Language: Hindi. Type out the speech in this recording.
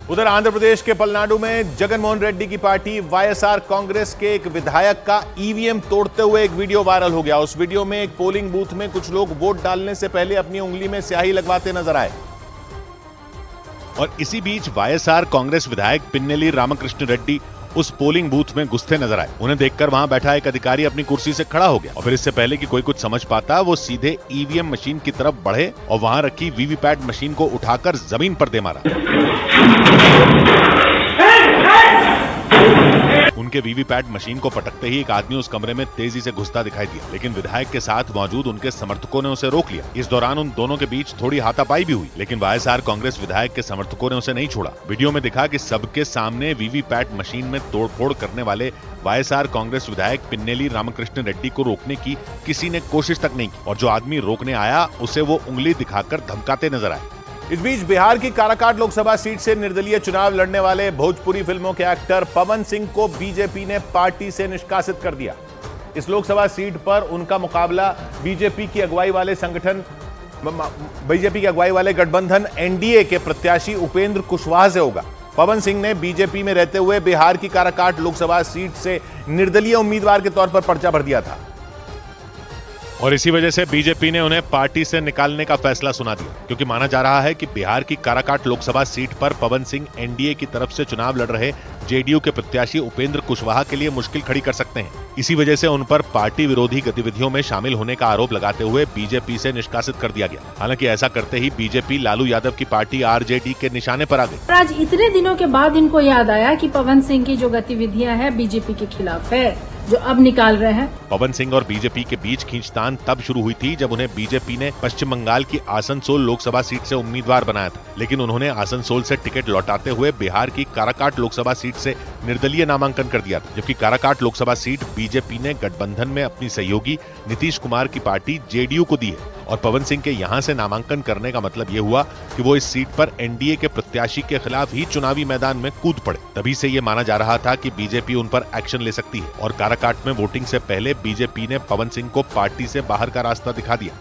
उधर आंध्र प्रदेश के पलनाडु में जगनमोहन रेड्डी की पार्टी वाईएसआर कांग्रेस के एक विधायक का ईवीएम तोड़ते हुए एक वीडियो वायरल हो गया। उस वीडियो में एक पोलिंग बूथ में कुछ लोग वोट डालने से पहले अपनी उंगली में स्याही लगवाते नजर आए। और इसी बीच वाईएसआर कांग्रेस विधायक पिन्नेली रामकृष्ण रेड्डी उस पोलिंग बूथ में घुसते नजर आए। उन्हें देखकर वहां बैठा एक अधिकारी अपनी कुर्सी से खड़ा हो गया और फिर इससे पहले कि कोई कुछ समझ पाता, वो सीधे ईवीएम मशीन की तरफ बढ़े और वहां रखी वीवीपैट मशीन को उठाकर जमीन पर दे मारा। उनके वीवीपैट मशीन को पटकते ही एक आदमी उस कमरे में तेजी से घुसता दिखाई दिया, लेकिन विधायक के साथ मौजूद उनके समर्थकों ने उसे रोक लिया। इस दौरान उन दोनों के बीच थोड़ी हाथापाई भी हुई, लेकिन वाईएसआर कांग्रेस विधायक के समर्थकों ने उसे नहीं छोड़ा। वीडियो में दिखा कि सबके सामने वीवीपैट मशीन में तोड़फोड़ करने वाले वाईएसआर कांग्रेस विधायक पिन्नेली रामकृष्ण रेड्डी को रोकने की किसी ने कोशिश तक नहीं की और जो आदमी रोकने आया उसे वो उंगली दिखाकर धमकाते नजर आए। इस बीच बिहार की काराकाट लोकसभा सीट से निर्दलीय चुनाव लड़ने वाले भोजपुरी फिल्मों के एक्टर पवन सिंह को बीजेपी ने पार्टी से निष्कासित कर दिया। इस लोकसभा सीट पर उनका मुकाबला बीजेपी की अगुवाई वाले गठबंधन एनडीए के प्रत्याशी उपेंद्र कुशवाहा से होगा। पवन सिंह ने बीजेपी में रहते हुए बिहार की काराकाट लोकसभा सीट से निर्दलीय उम्मीदवार के तौर पर पर्चा भर दिया था और इसी वजह से बीजेपी ने उन्हें पार्टी से निकालने का फैसला सुना दिया, क्योंकि माना जा रहा है कि बिहार की काराकाट लोकसभा सीट पर पवन सिंह एनडीए की तरफ से चुनाव लड़ रहे जेडीयू के प्रत्याशी उपेंद्र कुशवाहा के लिए मुश्किल खड़ी कर सकते हैं। इसी वजह से उन पर पार्टी विरोधी गतिविधियों में शामिल होने का आरोप लगाते हुए बीजेपी से निष्कासित कर दिया गया। हालांकि ऐसा करते ही बीजेपी लालू यादव की पार्टी आरजेडी के निशाने पर आ गई। आज इतने दिनों के बाद इनको याद आया कि पवन सिंह की जो गतिविधियां हैं बीजेपी के खिलाफ है, जो अब निकाल रहे हैं। पवन सिंह और बीजेपी के बीच खींचतान तब शुरू हुई थी जब उन्हें बीजेपी ने पश्चिम बंगाल की आसनसोल लोकसभा सीट से उम्मीदवार बनाया था, लेकिन उन्होंने आसनसोल से टिकट लौटाते हुए बिहार की काराकाट लोकसभा सीट से निर्दलीय नामांकन कर दिया था, जबकि काराकाट लोकसभा सीट बीजेपी ने गठबंधन में अपनी सहयोगी नीतीश कुमार की पार्टी जेडीयू को दी है। और पवन सिंह के यहां से नामांकन करने का मतलब ये हुआ कि वो इस सीट पर एनडीए के प्रत्याशी के खिलाफ ही चुनावी मैदान में कूद पड़े। तभी से ये माना जा रहा था कि बीजेपी उन पर एक्शन ले सकती है और काराकाट में वोटिंग से पहले बीजेपी ने पवन सिंह को पार्टी से बाहर का रास्ता दिखा दिया।